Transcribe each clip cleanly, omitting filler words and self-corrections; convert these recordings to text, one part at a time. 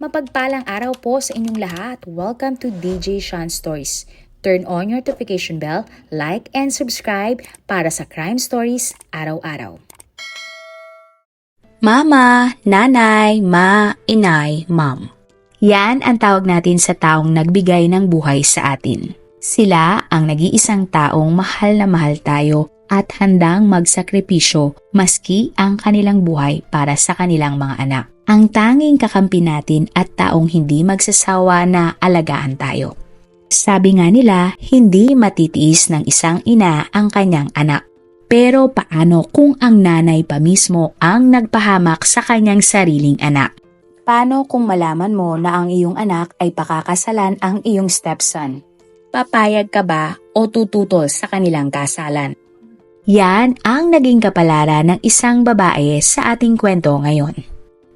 Mapagpalang araw po sa inyong lahat. Welcome to DJ Sean Stories. Turn on your notification bell, like and subscribe para sa crime stories araw-araw. Mama, nanay, ma, inay, mom. Yan ang tawag natin sa taong nagbigay ng buhay sa atin. Sila ang nag-iisang taong mahal na mahal tayo at handang magsakripisyo maski ang kanilang buhay para sa kanilang mga anak. Ang tanging kakampi natin at taong hindi magsasawa na alagaan tayo. Sabi nga nila, hindi matitiis ng isang ina ang kanyang anak. Pero paano kung ang nanay pa mismo ang nagpahamak sa kanyang sariling anak? Paano kung malaman mo na ang iyong anak ay pakakasalan ang iyong stepson? Papayag ka ba o tututol sa kanilang kasalan? Yan ang naging kapalaran ng isang babae sa ating kwento ngayon.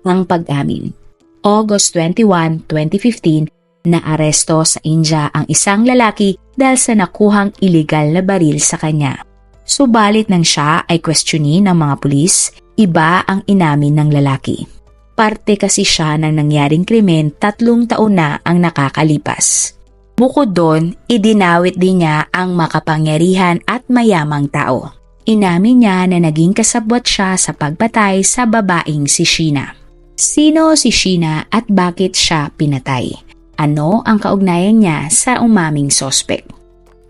Ang pag-amin. August 21, 2015, naaresto sa India ang isang lalaki dahil sa nakuhang illegal na baril sa kanya. Subalit nang siya ay questionin ng mga pulis, iba ang inamin ng lalaki. Parte kasi siya ng nangyaring krimen 3 taon na ang nakakalipas. Bukod doon, idinawit din niya ang makapangyarihan at mayamang tao. Inamin niya na naging kasabwat siya sa pagpatay sa babaeng si Sheena. Sino si Sheena at bakit siya pinatay? Ano ang kaugnayan niya sa umaming sospek?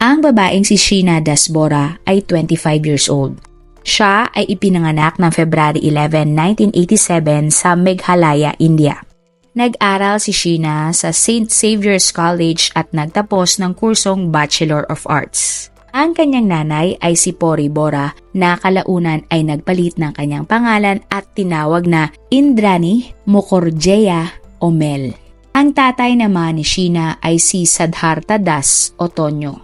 Ang babaeng si Sheena Dasbora ay 25 years old. Siya ay ipinanganak ng February 11, 1987 sa Meghalaya, India. Nag-aral si Sheena sa St. Xavier's College at nagtapos ng kursong Bachelor of Arts. Ang kanyang nanay ay si Pori Bora na kalaunan ay nagpalit ng kanyang pangalan at tinawag na Indrani Mukherjee o Mel. Ang tatay naman ni Sheena ay si Siddhartha Das o Tonyo.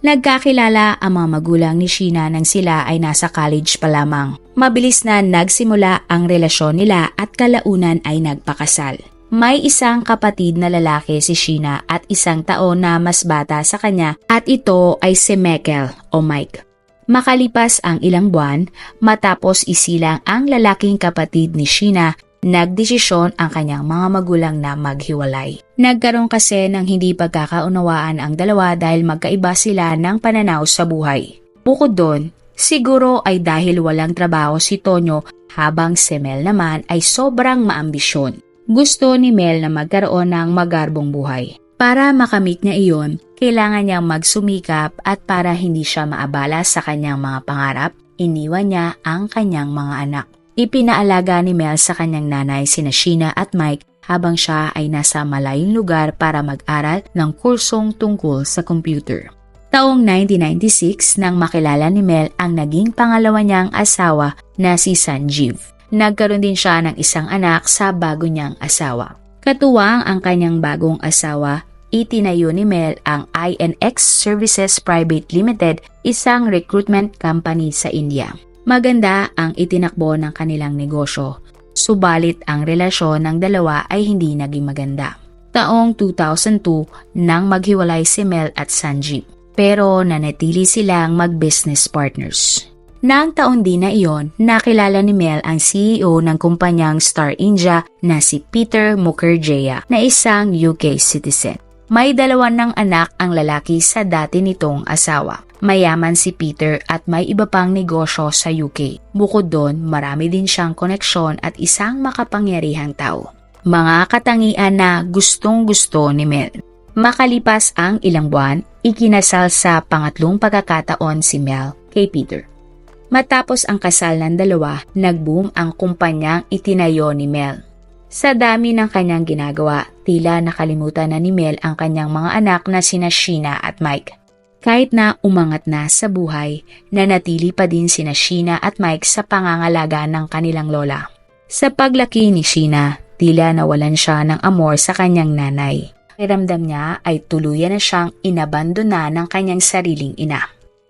Nagkakilala ang mga magulang ni Sheena nang sila ay nasa college pa lamang. Mabilis na nagsimula ang relasyon nila at kalaunan ay nagpakasal. May isang kapatid na lalaki si Sheena at 1 taon na mas bata sa kanya at ito ay si Michael o Mike. Makalipas ang ilang buwan, matapos isilang ang lalaking kapatid ni Sheena, nagdesisyon ang kanyang mga magulang na maghiwalay. Nagkaroon kasi ng hindi pagkakaunawaan ang dalawa dahil magkaiba sila ng pananaw sa buhay. Bukod doon, siguro ay dahil walang trabaho si Tonyo habang si Mel naman ay sobrang maambisyon. Gusto ni Mel na magkaroon ng magarbong buhay. Para makamit niya iyon, kailangan niyang magsumikap at para hindi siya maabala sa kanyang mga pangarap, iniwan niya ang kanyang mga anak. Ipinaalaga ni Mel sa kanyang nanay sina Sheena at Mike habang siya ay nasa malayong lugar para mag-aral ng kursong tungkol sa computer. Taong 1996 nang makilala ni Mel ang naging pangalawa niyang asawa na si Sanjeev. Nagkaroon din siya ng isang anak sa bago niyang asawa. Katuwang ang kanyang bagong asawa, itinayo ni Mel ang INX Services Private Limited, isang recruitment company sa India. Maganda ang itinakbo ng kanilang negosyo, subalit ang relasyon ng dalawa ay hindi naging maganda. Taong 2002 nang maghiwalay si Mel at Sanjeev, pero nanatili silang mag-business partners. Nang taon din na iyon, nakilala ni Mel ang CEO ng kumpanyang Star India na si Peter Mukherjee na isang UK citizen. May 2 ng anak ang lalaki sa dati nitong asawa. Mayaman si Peter at may iba pang negosyo sa UK. Bukod doon, marami din siyang koneksyon at isang makapangyarihang tao. Mga katangian na gustong-gusto ni Mel. Makalipas ang ilang buwan, ikinasal sa pangatlong pagkakataon si Mel kay Peter. Matapos ang kasal ng dalawa, nag-boom ang kumpanyang itinayo ni Mel. Sa dami ng kanyang ginagawa, tila nakalimutan na ni Mel ang kanyang mga anak na sina Sheena at Mike. Kahit na umangat na sa buhay, nanatili pa din sina Sheena at Mike sa pangangalaga ng kanilang lola. Sa paglaki ni Sheena, tila nawalan siya ng amor sa kanyang nanay. Pakiramdam niya ay tuluyan na siyang inabandona ng kanyang sariling ina.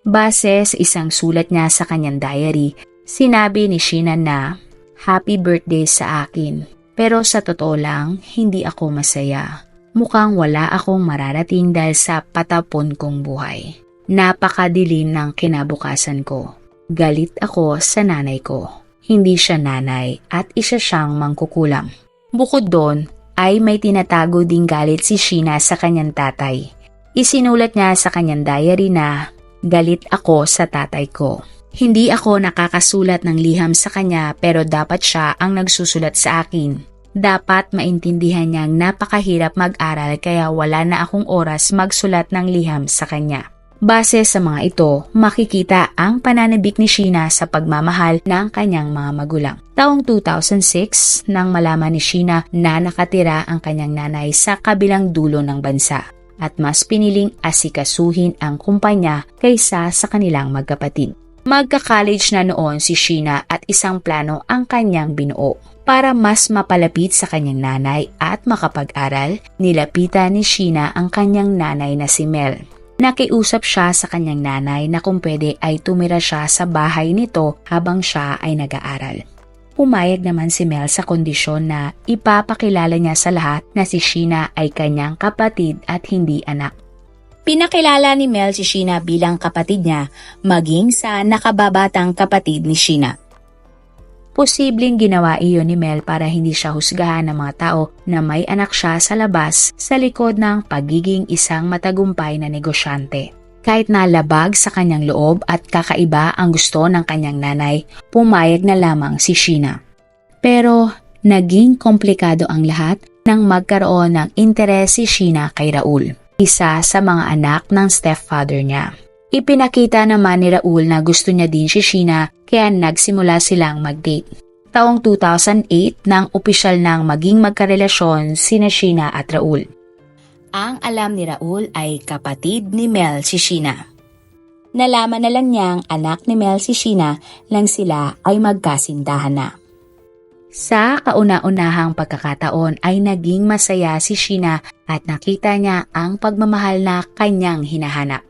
Base sa isang sulat niya sa kanyang diary, sinabi ni Sheena na, "Happy birthday sa akin, pero sa totoo lang, hindi ako masaya. Mukhang wala akong mararating dahil sa patapon kong buhay. Napakadilim ng kinabukasan ko. Galit ako sa nanay ko. Hindi siya nanay at isa siyang mangkukulam. Bukod doon, ay may tinatago ding galit si Sheena sa kanyang tatay. Isinulat niya sa kanyang diary na, "Galit ako sa tatay ko. Hindi ako nakakasulat ng liham sa kanya pero dapat siya ang nagsusulat sa akin. Dapat maintindihan niyang napakahirap mag-aral kaya wala na akong oras magsulat ng liham sa kanya." Base sa mga ito, makikita ang pananabik ni Sheena sa pagmamahal ng kanyang mga magulang. Taong 2006, nang malaman ni Sheena na nakatira ang kanyang nanay sa kabilang dulo ng bansa at mas piniling asikasuhin ang kumpanya kaysa sa kanilang magkapatid. Magka-college na noon si Sheena at isang plano ang kanyang binuo. Para mas mapalapit sa kanyang nanay at makapag-aral, nilapitan ni Sheena ang kanyang nanay na si Mel. Nakiusap siya sa kanyang nanay na kung pwede ay tumira siya sa bahay nito habang siya ay nag-aaral. Pumayag naman si Mel sa kondisyon na ipapakilala niya sa lahat na si Sheena ay kanyang kapatid at hindi anak. Pinakilala ni Mel si Sheena bilang kapatid niya maging sa nakababatang kapatid ni Sheena. Posibleng ginawa iyon ni Mel para hindi siya husgahan ng mga tao na may anak siya sa labas sa likod ng pagiging isang matagumpay na negosyante. Kahit nalabag sa kanyang loob at kakaiba ang gusto ng kanyang nanay, pumayag na lamang si Sheena. Pero naging komplikado ang lahat nang magkaroon ng interes si Sheena kay Raul, isa sa mga anak ng stepfather niya. Ipinakita naman ni Raul na gusto niya din si Sheena kaya nagsimula silang mag-date. Taong 2008 nang opisyal nang maging magkarelasyon sina Sheena at Raul. Ang alam ni Raul ay kapatid ni Mel si Sheena. Nalaman na lang niyang anak ni Mel si Sheena lang sila ay magkasintahan na. Sa kauna-unahang pagkakataon ay naging masaya si Sheena at nakita niya ang pagmamahal na kanyang hinahanap.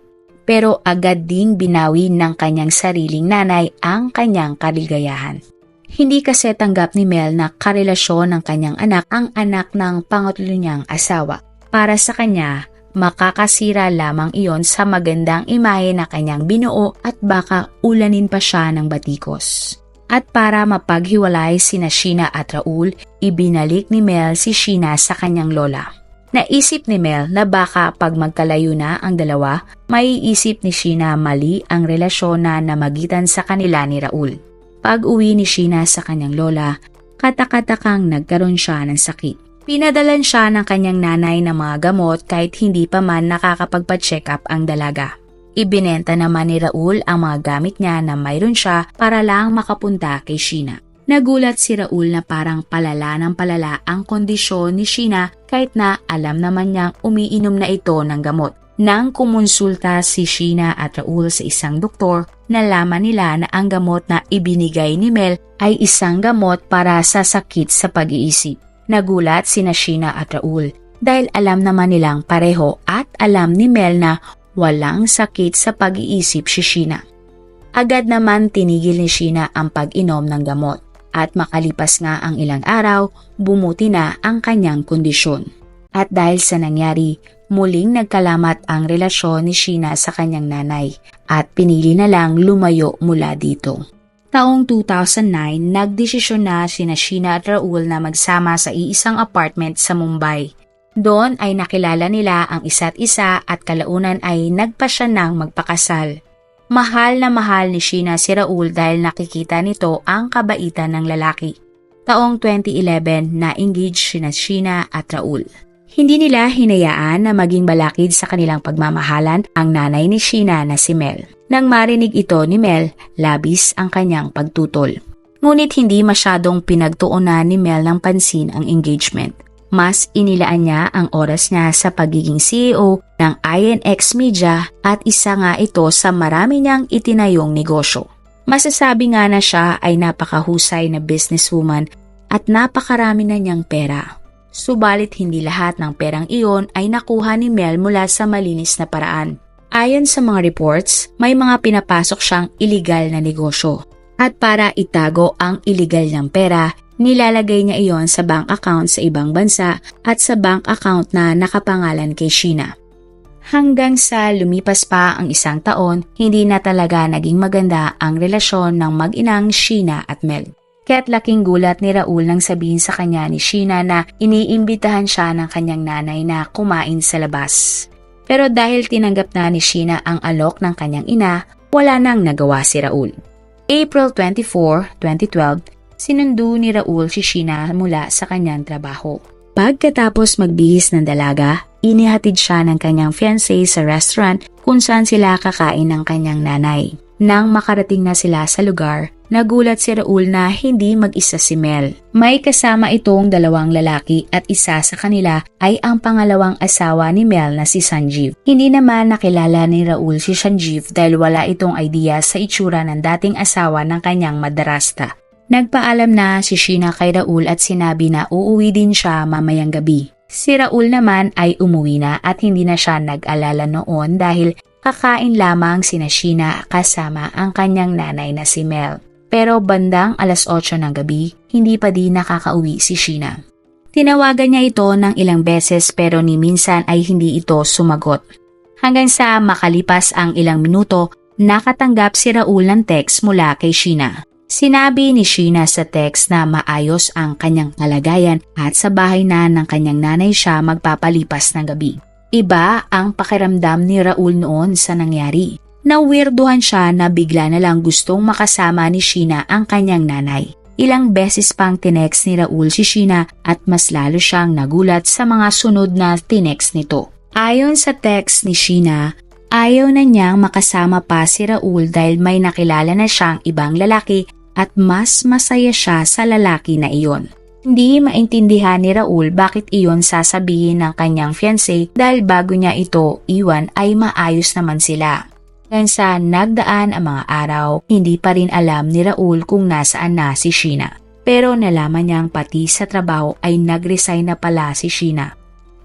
Pero agad ding binawi ng kanyang sariling nanay ang kanyang kaligayahan. Hindi kasi tanggap ni Mel na karelasyon ng kanyang anak ang anak ng pangatlo niyang asawa. Para sa kanya, makakasira lamang iyon sa magandang imahe na kanyang binuo at baka ulanin pa siya ng batikos. At para mapaghiwalay sina Sheena at Raul, ibinalik ni Mel si Sheena sa kanyang lola. Naisip ni Mel na baka pag magkalayo na ang dalawa, maiisip ni Sheena mali ang relasyon na namagitan sa kanila ni Raul. Pag uwi ni Sheena sa kanyang lola, katakatakang nagkaroon siya ng sakit. Pinadalan siya ng kanyang nanay ng mga gamot kahit hindi pa man nakakapagpa-check up ang dalaga. Ibinenta naman ni Raul ang mga gamit niya na mayroon siya para lang makapunta kay Sheena. Nagulat si Raul na parang palala ng palala ang kondisyon ni Sheena kahit na alam naman niyang umiinom na ito ng gamot. Nang kumonsulta si Sheena at Raul sa isang doktor, nalaman nila na ang gamot na ibinigay ni Mel ay isang gamot para sa sakit sa pag-iisip. Nagulat sina Sheena at Raul dahil alam naman nilang pareho at alam ni Mel na walang sakit sa pag-iisip si Sheena. Agad naman tinigil ni Sheena ang pag-inom ng gamot. At makalipas nga ang ilang araw, bumuti na ang kanyang kondisyon. At dahil sa nangyari, muling nagkalamat ang relasyon ni Sheena sa kanyang nanay at pinili na lang lumayo mula dito. Taong 2009, nagdesisyon na sina Sheena at Raul na magsama sa iisang apartment sa Mumbai. Doon ay nakilala nila ang isa't isa at kalaunan ay nagpasya ng magpakasal. Mahal na mahal ni Sheena si Raul dahil nakikita nito ang kabaitan ng lalaki. Taong 2011 na-engage sina Sheena at Raul. Hindi nila hinayaan na maging balakid sa kanilang pagmamahalan ang nanay ni Sheena na si Mel. Nang marinig ito ni Mel, labis ang kanyang pagtutol. Ngunit hindi masyadong pinagtuunan ni Mel ng pansin ang engagement. Mas inilaan niya ang oras niya sa pagiging CEO ng INX Media at isa nga ito sa marami niyang itinayong negosyo. Masasabi nga na siya ay napakahusay na businesswoman at napakarami na niyang pera. Subalit hindi lahat ng perang iyon ay nakuha ni Mel mula sa malinis na paraan. Ayon sa mga reports, may mga pinapasok siyang iligal na negosyo. At para itago ang iligal niyang pera, nilalagay niya iyon sa bank account sa ibang bansa at sa bank account na nakapangalan kay Sheena. Hanggang sa lumipas pa ang isang taon, hindi na talaga naging maganda ang relasyon ng mag-inang Sheena at Mel. Kaya't laking gulat ni Raul nang sabihin sa kanya ni Sheena na iniimbitahan siya ng kanyang nanay na kumain sa labas. Pero dahil tinanggap na ni Sheena ang alok ng kanyang ina, wala nang nagawa si Raul. April 24, 2012, sinundo ni Raul si Sheena mula sa kanyang trabaho. Pagkatapos magbihis ng dalaga, inihatid siya ng kanyang fiancé sa restaurant kung saan sila kakain ng kanyang nanay. Nang makarating na sila sa lugar, nagulat si Raul na hindi mag-isa si Mel. May kasama itong dalawang lalaki at isa sa kanila ay ang pangalawang asawa ni Mel na si Sanjeev. Hindi naman nakilala ni Raul si Sanjeev dahil wala itong idea sa itsura ng dating asawa ng kanyang madrasta. Nagpaalam na si Sheena kay Raul at sinabi na uuwi din siya mamayang gabi. Si Raul naman ay umuwi na at hindi na siya nag-alala noon dahil kakain lamang sina Sheena kasama ang kanyang nanay na si Mel. Pero bandang alas 8 ng gabi, hindi pa din nakakauwi si Sheena. Tinawagan niya ito ng ilang beses pero ni minsan ay hindi ito sumagot. Hanggang sa makalipas ang ilang minuto, nakatanggap si Raul ng text mula kay Sheena. Sinabi ni Sheena sa text na maayos ang kanyang kalagayan at sa bahay na ng kanyang nanay siya magpapalipas ng gabi. Iba ang pakiramdam ni Raul noon sa nangyari. Nawirduhan siya na bigla na lang gustong makasama ni Sheena ang kanyang nanay. Ilang beses pang tinext ni Raul si Sheena at mas lalo siyang nagulat sa mga sunod na tinext nito. Ayon sa text ni Sheena, ayaw na niyang makasama pa si Raul dahil may nakilala na siyang ibang lalaki at mas masaya siya sa lalaki na iyon. Hindi maintindihan ni Raul bakit iyon sasabihin ng kanyang fiancé dahil bago niya ito iwan ay maayos naman sila. Hanggang sa nagdaan ang mga araw, hindi pa rin alam ni Raul kung nasaan na si Sheena. Pero nalaman niyang pati sa trabaho ay nag-resign na pala si Sheena.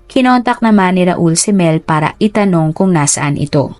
Kinontak naman ni Raul si Mel para itanong kung nasaan ito.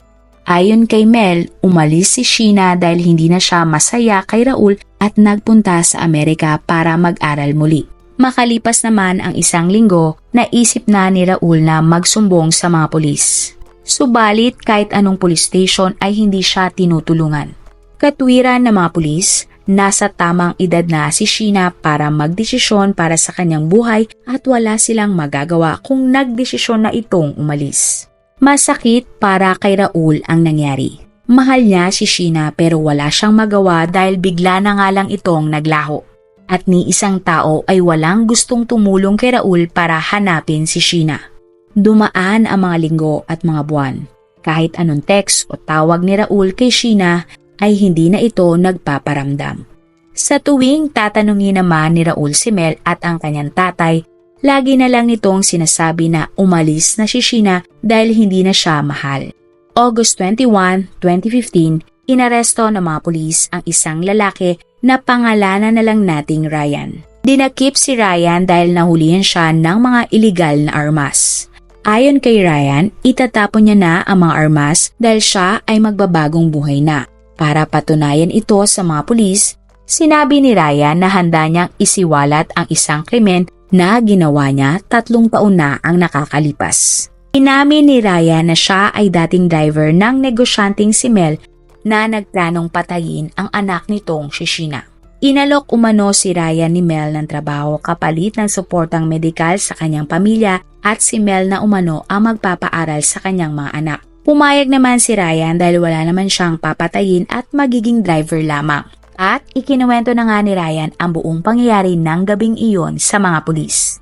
Ayon kay Mel, umalis si Sheena dahil hindi na siya masaya kay Raul at nagpunta sa Amerika para mag-aral muli. Makalipas naman ang isang linggo, naisip na ni Raul na magsumbong sa mga pulis. Subalit kahit anong police station ay hindi siya tinutulungan. Katwiran ng mga pulis, nasa tamang edad na si Sheena para magdesisyon para sa kanyang buhay at wala silang magagawa kung nagdesisyon na itong umalis. Masakit para kay Raul ang nangyari. Mahal niya si Sheena pero wala siyang magawa dahil bigla na nga lang itong naglaho. At ni isang tao ay walang gustong tumulong kay Raul para hanapin si Sheena. Dumaan ang mga linggo at mga buwan. Kahit anong text o tawag ni Raul kay Sheena ay hindi na ito nagpaparamdam. Sa tuwing tatanungin naman ni Raul si Mel at ang kanyang tatay, lagi na lang nitong sinasabi na umalis na si Sheena dahil hindi na siya mahal. August 21, 2015, inaresto ng mga pulis ang isang lalaki na pangalanan na lang nating Ryan. Dinakip si Ryan dahil nahulihan siya ng mga illegal na armas. Ayon kay Ryan, itatapon niya na ang mga armas dahil siya ay magbabagong buhay na. Para patunayan ito sa mga pulis, sinabi ni Ryan na handa niyang isiwalat ang isang krimen na ginawa niya 3 taon na ang nakakalipas. Inamin ni Ryan na siya ay dating driver ng negosyanteng si Mel na nagplanong patayin ang anak nitong si Sheena. Inalok umano si Ryan ni Mel ng trabaho kapalit ng suportang medikal sa kanyang pamilya at si Mel na umano ang magpapaaral sa kanyang mga anak. Pumayag naman si Ryan dahil wala naman siyang papatayin at magiging driver lamang. At ikinuwento na nga ni Ryan ang buong pangyayari ng gabing iyon sa mga pulis.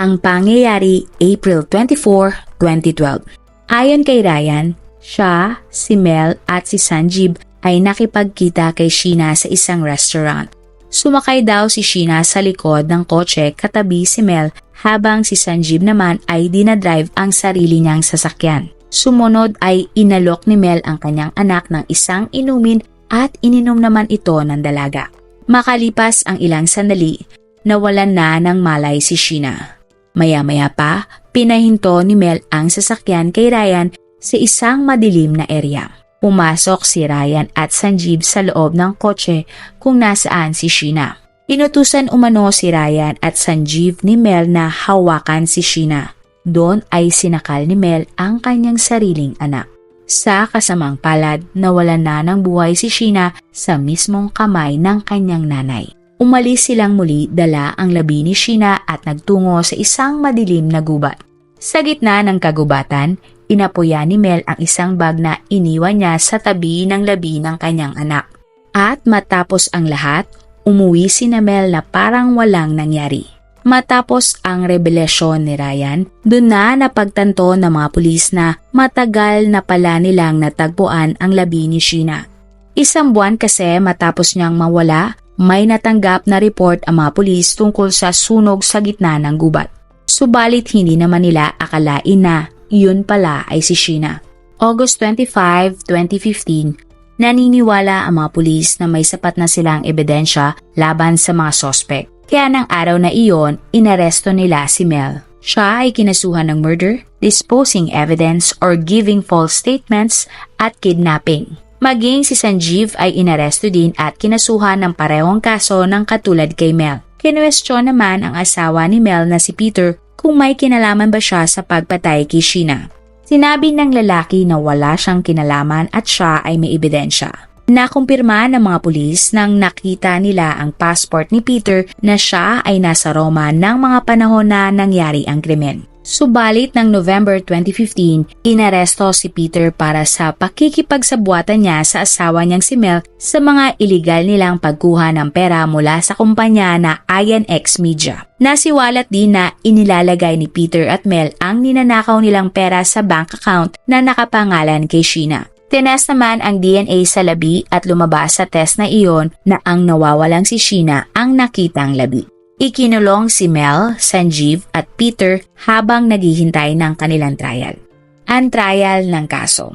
Ang pangyayari April 24, 2012. Ayon kay Ryan, siya, si Mel at si Sanjeev ay nakipagkita kay Sheena sa isang restaurant. Sumakay daw si Sheena sa likod ng kotse katabi si Mel habang si Sanjeev naman ay dinadrive ang sarili niyang sasakyan. Sumunod ay inalok ni Mel ang kanyang anak ng isang inumin at ininom naman ito ng dalaga. Makalipas ang ilang sandali, nawalan na ng malay si Sheena. Maya-maya pa, pinahinto ni Mel ang sasakyan kay Ryan sa isang madilim na area. Pumasok si Ryan at Sanjeev sa loob ng kotse kung nasaan si Sheena. Inutusan umano si Ryan at Sanjeev ni Mel na hawakan si Sheena. Doon ay sinakal ni Mel ang kanyang sariling anak. Sa kasamang palad, nawalan na ng buhay si Sheena sa mismong kamay ng kanyang nanay. Umalis silang muli, dala ang labi ni Sheena at nagtungo sa isang madilim na gubat. Sa gitna ng kagubatan, inapuya ni Mel ang isang bag na iniwan niya sa tabi ng labi ng kanyang anak. At matapos ang lahat, umuwi si Mel na parang walang nangyari. Matapos ang revelasyon ni Ryan, doon na napagtanto ng mga pulis na matagal na pala nilang natagpuan ang labi ni Sheena. Isang buwan kasi matapos niyang mawala, may natanggap na report ang mga pulis tungkol sa sunog sa gitna ng gubat. Subalit hindi naman nila akalain na yun pala ay si Sheena. August 25, 2015, naniniwala ang mga pulis na may sapat na silang ebidensya laban sa mga sospek. Kaya ng araw na iyon, inaresto nila si Mel. Siya ay kinasuhan ng murder, disposing evidence or giving false statements at kidnapping. Maging si Sanjeev ay inaresto din at kinasuhan ng parehong kaso ng katulad kay Mel. Kinwestiyon naman ang asawa ni Mel na si Peter kung may kinalaman ba siya sa pagpatay kay Sheena. Sinabi ng lalaki na wala siyang kinalaman at siya ay may ebidensya. Nakumpirma ng mga pulis nang nakita nila ang passport ni Peter na siya ay nasa Roma ng mga panahon na nangyari ang krimen. Subalit ng November 2015, inaresto si Peter para sa pakikipagsabuatan niya sa asawa niyang si Mel sa mga iligal nilang pagkuha ng pera mula sa kumpanya na INX Media. Nasiwalat din na inilalagay ni Peter at Mel ang ninanakaw nilang pera sa bank account na nakapangalan kay Sheena. Tinest naman ang DNA sa labi at lumabas sa test na iyon na ang nawawalang si Sheena ang nakitang labi. Ikinulong si Mel, Sanjeev at Peter habang naghihintay ng kanilang trial. Ang trial ng kaso.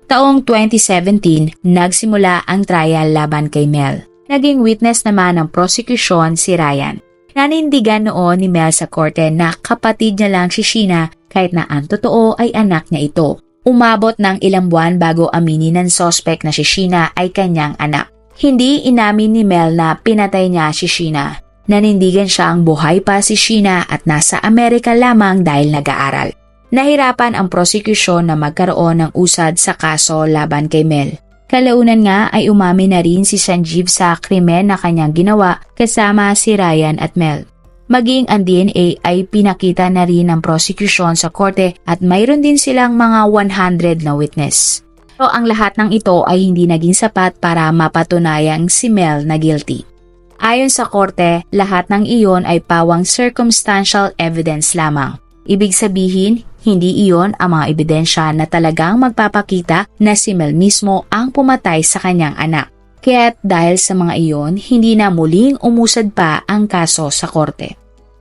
Taong 2017, nagsimula ang trial laban kay Mel. Naging witness naman ng prosecution si Ryan. Nanindigan noon ni Mel sa korte na kapatid niya lang si Sheena kahit na ang totoo ay anak niya ito. Umabot ng ilang buwan bago aminin ng sospek na si Sheena ay kanyang anak. Hindi inamin ni Mel na pinatay niya si Sheena. Nanindigan siya ang buhay pa si Sheena at nasa Amerika lamang dahil nag-aaral. Nahirapan ang prosecution na magkaroon ng usad sa kaso laban kay Mel. Kalaunan nga ay umamin na rin si Sanjeev sa krimen na kanyang ginawa kasama si Ryan at Mel. Maging ang DNA ay pinakita na rin ng prosecution sa korte at mayroon din silang mga 100 na witness. Pero ang lahat ng ito ay hindi naging sapat para mapatunayang si Mel na guilty. Ayon sa korte, lahat ng iyon ay pawang circumstantial evidence lamang. Ibig sabihin, hindi iyon ang mga ebidensya na talagang magpapakita na si Mel mismo ang pumatay sa kanyang anak. Kaya't dahil sa mga iyon, hindi na muling umusad pa ang kaso sa korte.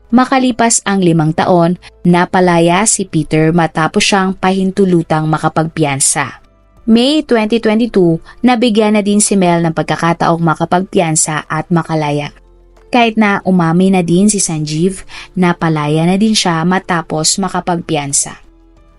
Makalipas ang 5 taon, napalaya si Peter matapos siyang pahintulutang makapagpiyansa. May 2022, nabigyan na din si Mel ng pagkakataong makapagpiyansa at makalaya. Kahit na umami na din si Sanjeev, napalaya na din siya matapos makapagpiyansa.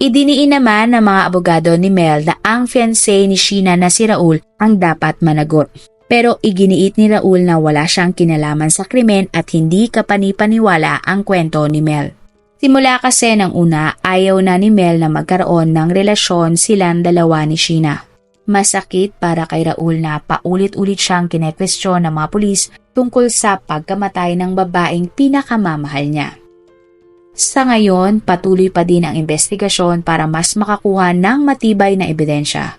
Idiniin naman ng mga abogado ni Mel na ang fiancé ni Sheena na si Raul ang dapat managot. Pero iginiit ni Raul na wala siyang kinalaman sa krimen at hindi kapanipaniwala ang kwento ni Mel. Simula kasi ng una, ayaw na ni Mel na magkaroon ng relasyon silang dalawa ni Sheena. Masakit para kay Raul na paulit-ulit siyang kinekwestiyon ng mga pulis tungkol sa pagkamatay ng babaeng pinakamamahal niya. Sa ngayon, patuloy pa din ang investigasyon para mas makakuha ng matibay na ebidensya.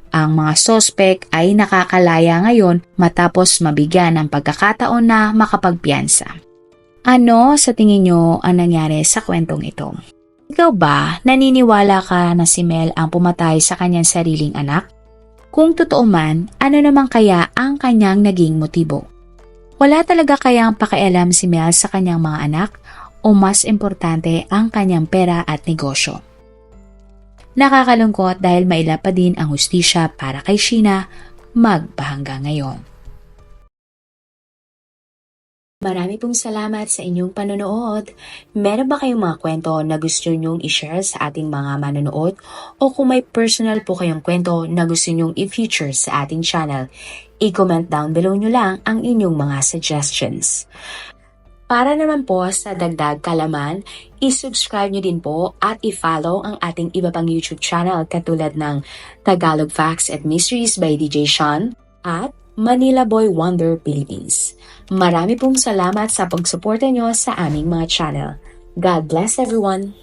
Ang mga sospek ay nakakalaya ngayon matapos mabigyan ng pagkakataon na makapagpiyansa. Ano sa tingin nyo ang nangyari sa kwentong ito? Ikaw ba naniniwala ka na si Mel ang pumatay sa kanyang sariling anak? Kung totoo man, ano naman kaya ang kanyang naging motibo? Wala talaga kayang pakialam si Mel sa kanyang mga anak o mas importante ang kanyang pera at negosyo? Nakakalungkot dahil maila pa din ang hustisya para kay Sheena magpahanggang ngayon. Marami pong salamat sa inyong panonood. Meron ba kayong mga kwento na gusto nyong i-share sa ating mga manonood? O kung may personal po kayong kwento na gusto nyong i-feature sa ating channel, i-comment down below nyo lang ang inyong mga suggestions. Para naman po sa dagdag kalaman, i-subscribe nyo din po at i-follow ang ating iba pang YouTube channel katulad ng Tagalog Facts and Mysteries by DJ Sean at Manila Boy Wonder Philippines. Marami pong salamat sa pagsuporta nyo sa aming mga channel. God bless everyone!